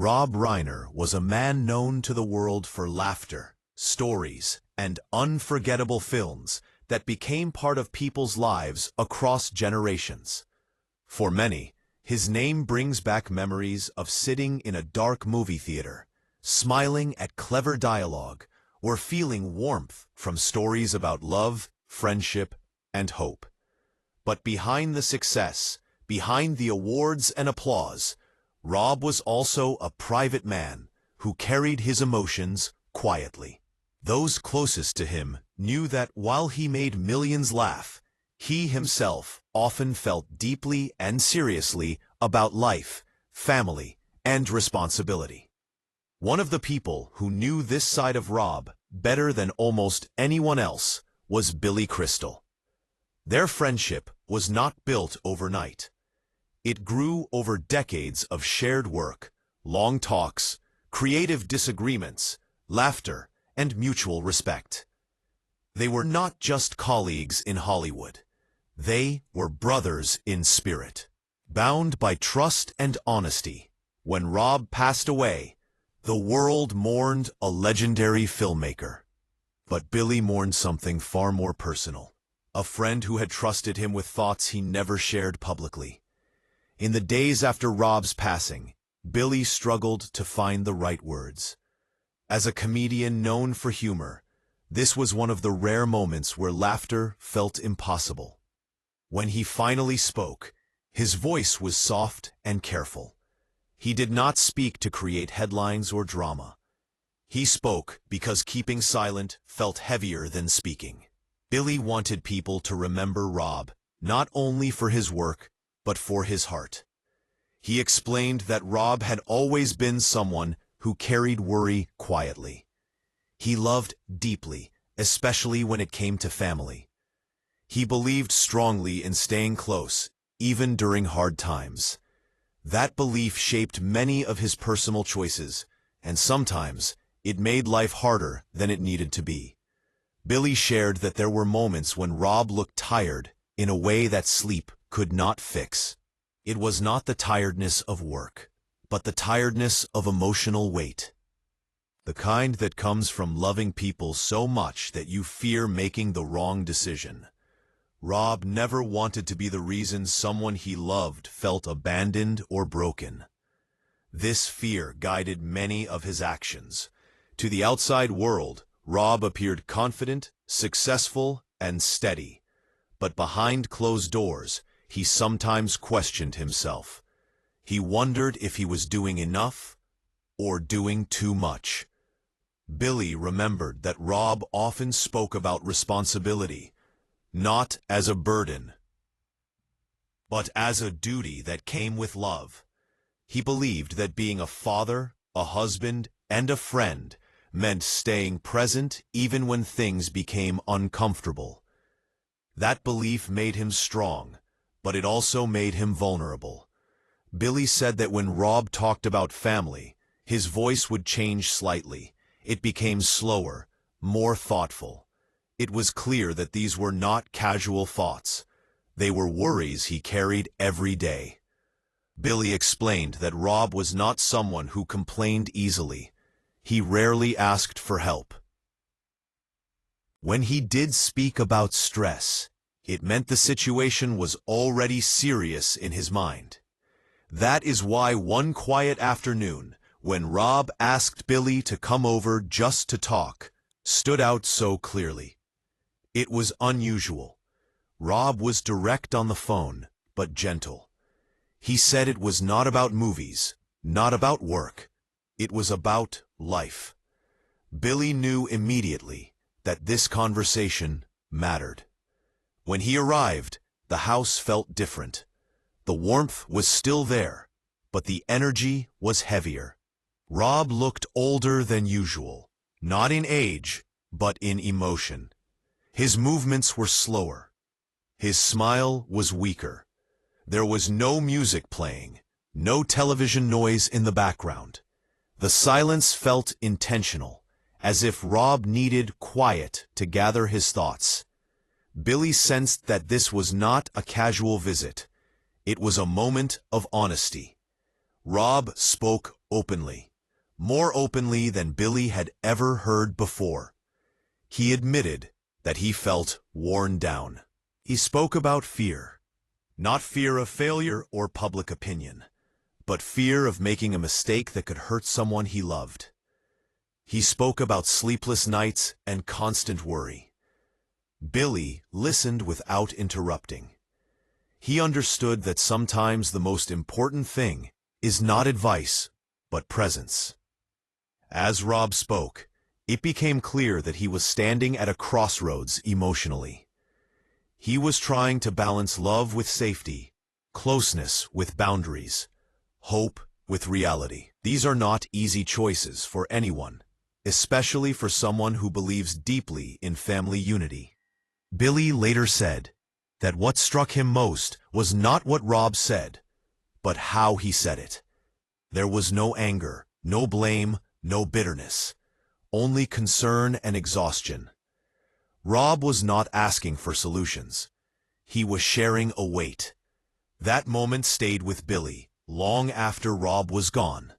Rob Reiner was a man known to the world for laughter, stories, and unforgettable films that became part of people's lives across generations. For many, his name brings back memories of sitting in a dark movie theater, smiling at clever dialogue, or feeling warmth from stories about love, friendship, and hope. But behind the success, behind the awards and applause, Rob was also a private man who carried his emotions quietly. Those closest to him knew that while he made millions laugh, he himself often felt deeply and seriously about life, family, and responsibility. One of the people who knew this side of Rob better than almost anyone else was Billy Crystal. Their friendship was not built overnight. It grew over decades of shared work, long talks, creative disagreements, laughter, and mutual respect. They were not just colleagues in Hollywood. They were brothers in spirit, bound by trust and honesty. When Rob passed away, the world mourned a legendary filmmaker. But Billy mourned something far more personal, a friend who had trusted him with thoughts he never shared publicly. In the days after Rob's passing, Billy struggled to find the right words. As a comedian known for humor, this was one of the rare moments where laughter felt impossible. When he finally spoke, his voice was soft and careful. He did not speak to create headlines or drama. He spoke because keeping silent felt heavier than speaking. Billy wanted people to remember Rob, not only for his work, but for his heart. He explained that Rob had always been someone who carried worry quietly. He loved deeply, especially when it came to family. He believed strongly in staying close, even during hard times. That belief shaped many of his personal choices, and sometimes it made life harder than it needed to be. Billy shared that there were moments when Rob looked tired in a way that sleep could not fix. It was not the tiredness of work, but the tiredness of emotional weight. The kind that comes from loving people so much that you fear making the wrong decision. Rob never wanted to be the reason someone he loved felt abandoned or broken. This fear guided many of his actions. To the outside world, Rob appeared confident, successful, and steady. But behind closed doors, he sometimes questioned himself. He wondered if he was doing enough or doing too much. Billy remembered that Rob often spoke about responsibility, not as a burden, but as a duty that came with love. He believed that being a father, a husband, and a friend meant staying present even when things became uncomfortable. That belief made him strong, but it also made him vulnerable. Billy said that when Rob talked about family, his voice would change slightly. It became slower, more thoughtful. It was clear that these were not casual thoughts. They were worries he carried every day. Billy explained that Rob was not someone who complained easily. He rarely asked for help. When he did speak about stress, it meant the situation was already serious in his mind. That is why one quiet afternoon, when Rob asked Billy to come over just to talk, stood out so clearly. It was unusual. Rob was direct on the phone, but gentle. He said it was not about movies, not about work. It was about life. Billy knew immediately that this conversation mattered. When he arrived, the house felt different. The warmth was still there, but the energy was heavier. Rob looked older than usual, not in age, but in emotion. His movements were slower. His smile was weaker. There was no music playing, no television noise in the background. The silence felt intentional, as if Rob needed quiet to gather his thoughts. Billy sensed that this was not a casual visit. It was a moment of honesty. Rob spoke openly, more openly than Billy had ever heard before. He admitted that he felt worn down. He spoke about fear, not fear of failure or public opinion, but fear of making a mistake that could hurt someone he loved. He spoke about sleepless nights and constant worry. Billy listened without interrupting. He understood that sometimes the most important thing is not advice, but presence. As Rob spoke, it became clear that he was standing at a crossroads emotionally. He was trying to balance love with safety, closeness with boundaries, hope with reality. These are not easy choices for anyone, especially for someone who believes deeply in family unity. Billy later said that what struck him most was not what Rob said, but how he said it. There was no anger, no blame, no bitterness, only concern and exhaustion. Rob was not asking for solutions. He was sharing a weight. That moment stayed with Billy long after Rob was gone.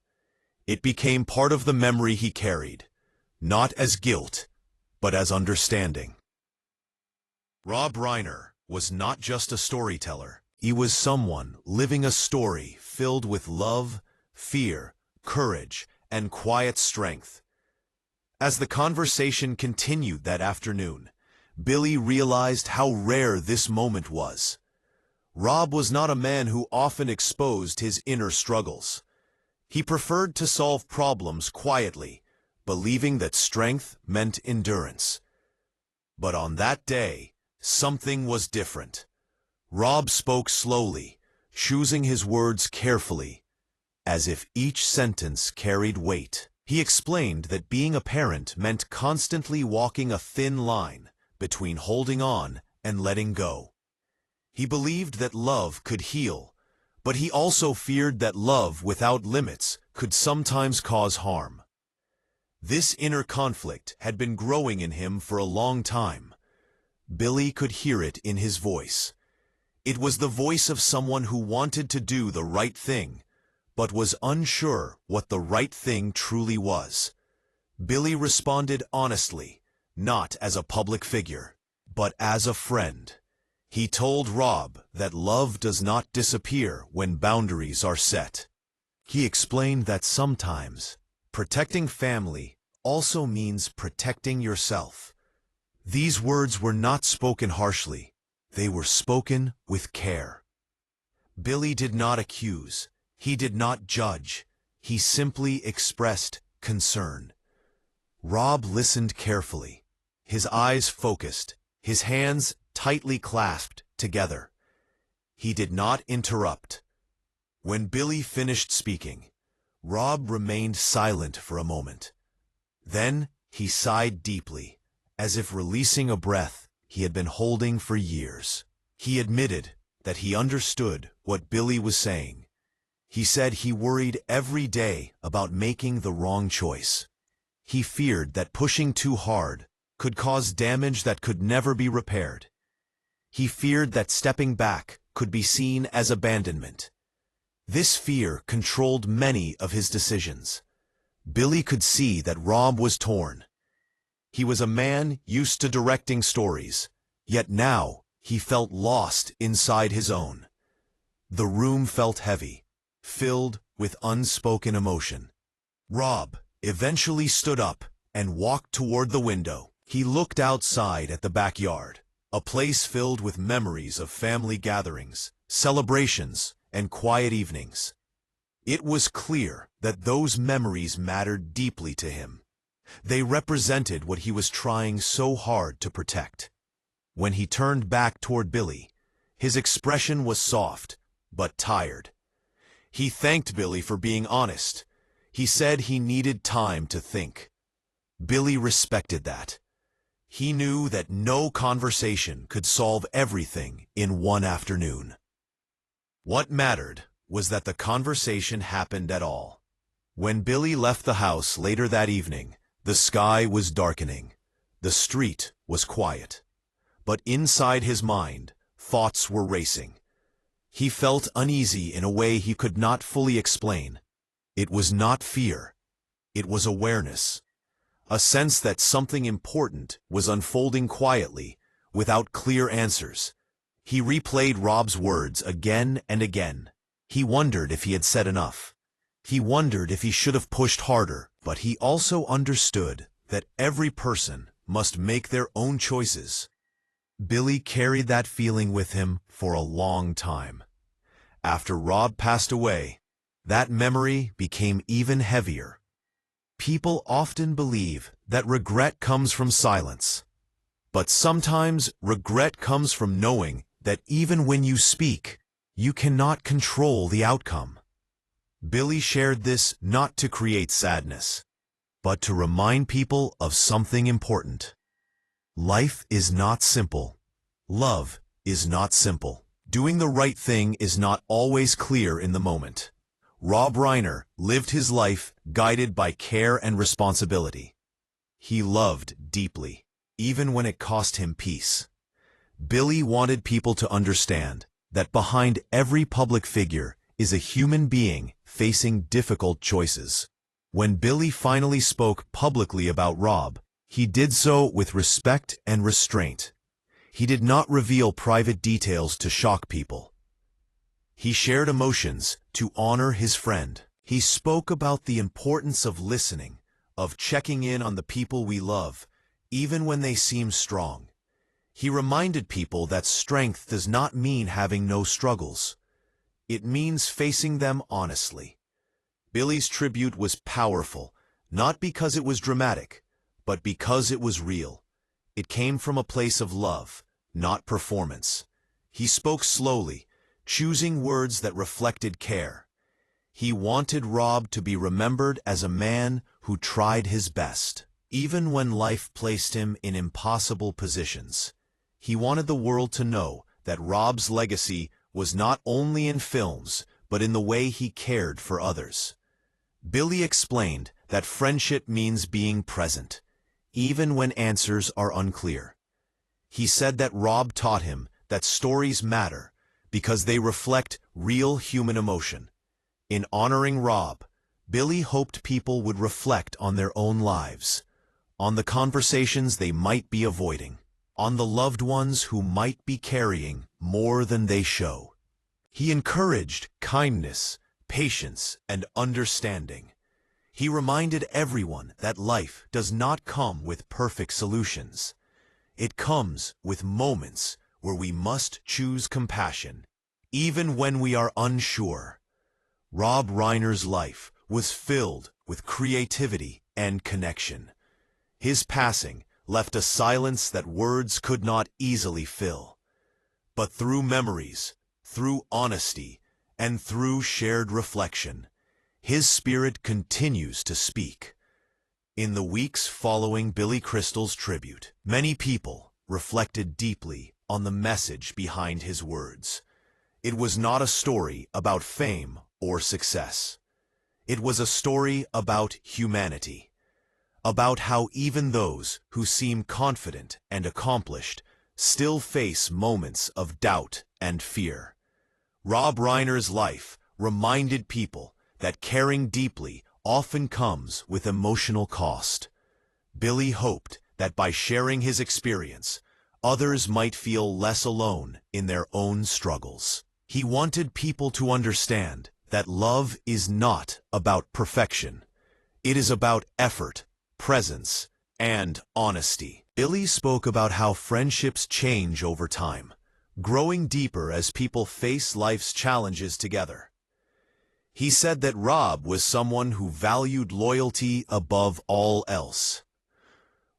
It became part of the memory he carried, not as guilt, but as understanding. Rob Reiner was not just a storyteller. He was someone living a story filled with love, fear, courage, and quiet strength. As the conversation continued that afternoon, Billy realized how rare this moment was. Rob was not a man who often exposed his inner struggles. He preferred to solve problems quietly, believing that strength meant endurance. But on that day, something was different. Rob spoke slowly, choosing his words carefully, as if each sentence carried weight. He explained that being a parent meant constantly walking a thin line between holding on and letting go. He believed that love could heal, but he also feared that love without limits could sometimes cause harm. This inner conflict had been growing in him for a long time. Billy could hear it in his voice. It was the voice of someone who wanted to do the right thing, but was unsure what the right thing truly was. Billy responded honestly, not as a public figure, but as a friend. He told Rob that love does not disappear when boundaries are set. He explained that sometimes protecting family also means protecting yourself. These words were not spoken harshly. They were spoken with care. Billy did not accuse. He did not judge. He simply expressed concern. Rob listened carefully, his eyes focused, his hands tightly clasped together. He did not interrupt. When Billy finished speaking, Rob remained silent for a moment. Then he sighed deeply, as if releasing a breath he had been holding for years. He admitted that he understood what Billy was saying. He said he worried every day about making the wrong choice. He feared that pushing too hard could cause damage that could never be repaired. He feared that stepping back could be seen as abandonment. This fear controlled many of his decisions. Billy could see that Rob was torn. He was a man used to directing stories, yet now he felt lost inside his own. The room felt heavy, filled with unspoken emotion. Rob eventually stood up and walked toward the window. He looked outside at the backyard, a place filled with memories of family gatherings, celebrations, and quiet evenings. It was clear that those memories mattered deeply to him. They represented what he was trying so hard to protect. When he turned back toward Billy, his expression was soft, but tired. He thanked Billy for being honest. He said he needed time to think. Billy respected that. He knew that no conversation could solve everything in one afternoon. What mattered was that the conversation happened at all. When Billy left the house later that evening, the sky was darkening. The street was quiet. But inside his mind, thoughts were racing. He felt uneasy in a way he could not fully explain. It was not fear. It was awareness. A sense that something important was unfolding quietly, without clear answers. He replayed Rob's words again and again. He wondered if he had said enough. He wondered if he should have pushed harder, but he also understood that every person must make their own choices. Billy carried that feeling with him for a long time. After Rob passed away, that memory became even heavier. People often believe that regret comes from silence. But sometimes regret comes from knowing that even when you speak, you cannot control the outcome. Billy shared this not to create sadness, but to remind people of something important. Life is not simple. Love is not simple. Doing the right thing is not always clear in the moment. Rob Reiner lived his life guided by care and responsibility. He loved deeply, even when it cost him peace. Billy wanted people to understand that behind every public figure is a human being facing difficult choices. When Billy finally spoke publicly about Rob, he did so with respect and restraint. He did not reveal private details to shock people. He shared emotions to honor his friend. He spoke about the importance of listening, of checking in on the people we love, even when they seem strong. He reminded people that strength does not mean having no struggles. It means facing them honestly. Billy's tribute was powerful, not because it was dramatic, but because it was real. It came from a place of love, not performance. He spoke slowly, choosing words that reflected care. He wanted Rob to be remembered as a man who tried his best, even when life placed him in impossible positions. He wanted the world to know that Rob's legacy was not only in films, but in the way he cared for others. Billy explained that friendship means being present, even when answers are unclear. He said that Rob taught him that stories matter because they reflect real human emotion. In honoring Rob, Billy hoped people would reflect on their own lives, on the conversations they might be avoiding, on the loved ones who might be carrying more than they show. He encouraged kindness, patience, and understanding. He reminded everyone that life does not come with perfect solutions. It comes with moments where we must choose compassion, even when we are unsure. Rob Reiner's life was filled with creativity and connection. His passing left a silence that words could not easily fill. But through memories, through honesty, and through shared reflection, his spirit continues to speak. In the weeks following Billy Crystal's tribute, many people reflected deeply on the message behind his words. It was not a story about fame or success. It was a story about humanity, about how even those who seem confident and accomplished still face moments of doubt and fear. Rob Reiner's life reminded people that caring deeply often comes with emotional cost. Billy hoped that by sharing his experience, others might feel less alone in their own struggles. He wanted people to understand that love is not about perfection. It is about effort, presence, and honesty. Billy spoke about how friendships change over time, growing deeper as people face life's challenges together. He said that Rob was someone who valued loyalty above all else.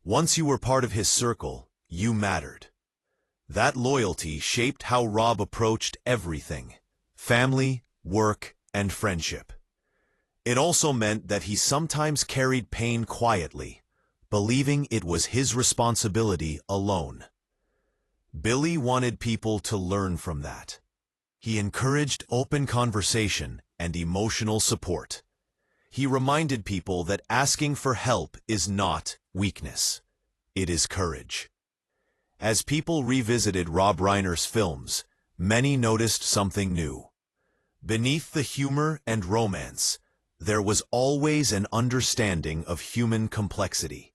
Once you were part of his circle, you mattered. That loyalty shaped how Rob approached everything: family, work, and friendship. It also meant that he sometimes carried pain quietly, believing it was his responsibility alone. Billy wanted people to learn from that. He encouraged open conversation and emotional support. He reminded people that asking for help is not weakness. It is courage. As people revisited Rob Reiner's films, many noticed something new. Beneath the humor and romance, there was always an understanding of human complexity.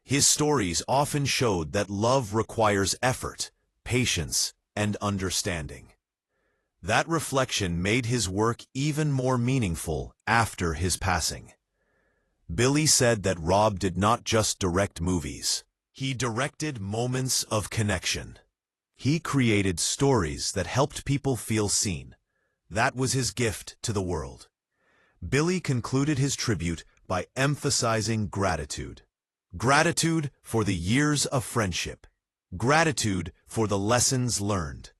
His stories often showed that love requires effort, patience, and understanding. That reflection made his work even more meaningful after his passing. Billy said that Rob did not just direct movies. He directed moments of connection. He created stories that helped people feel seen. That was his gift to the world. Billy concluded his tribute by emphasizing gratitude. Gratitude for the years of friendship. Gratitude for the lessons learned.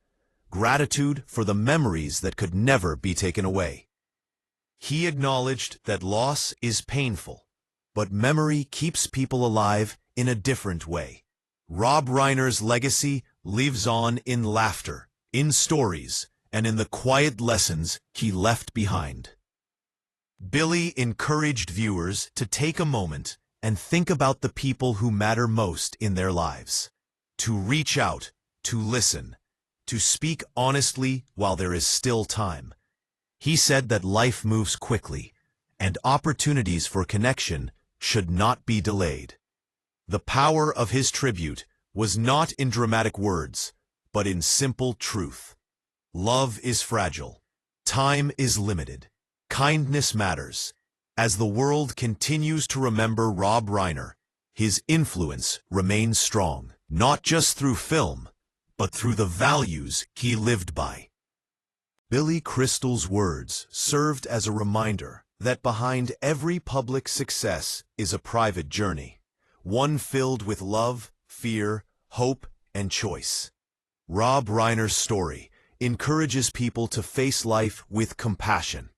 Gratitude for the memories that could never be taken away. He acknowledged that loss is painful, but memory keeps people alive in a different way. Rob Reiner's legacy lives on in laughter, in stories, and in the quiet lessons he left behind. Billy encouraged viewers to take a moment and think about the people who matter most in their lives. To reach out, to listen, to speak honestly while there is still time. He said that life moves quickly, and opportunities for connection should not be delayed. The power of his tribute was not in dramatic words, but in simple truth. Love is fragile. Time is limited. Kindness matters. As the world continues to remember Rob Reiner, his influence remains strong, not just through film, but through the values he lived by. Billy Crystal's words served as a reminder that behind every public success is a private journey, one filled with love, fear, hope, and choice. Rob Reiner's story encourages people to face life with compassion,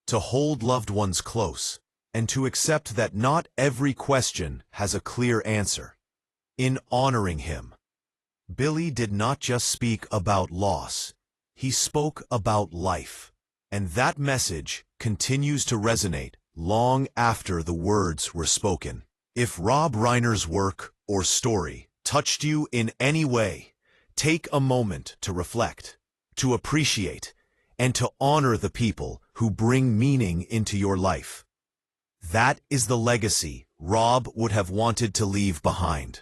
to hold loved ones close, and to accept that not every question has a clear answer. In honoring him, Billy did not just speak about loss, he spoke about life. And that message continues to resonate long after the words were spoken. If Rob Reiner's work or story touched you in any way, take a moment to reflect, to appreciate, and to honor the people who bring meaning into your life. That is the legacy Rob would have wanted to leave behind.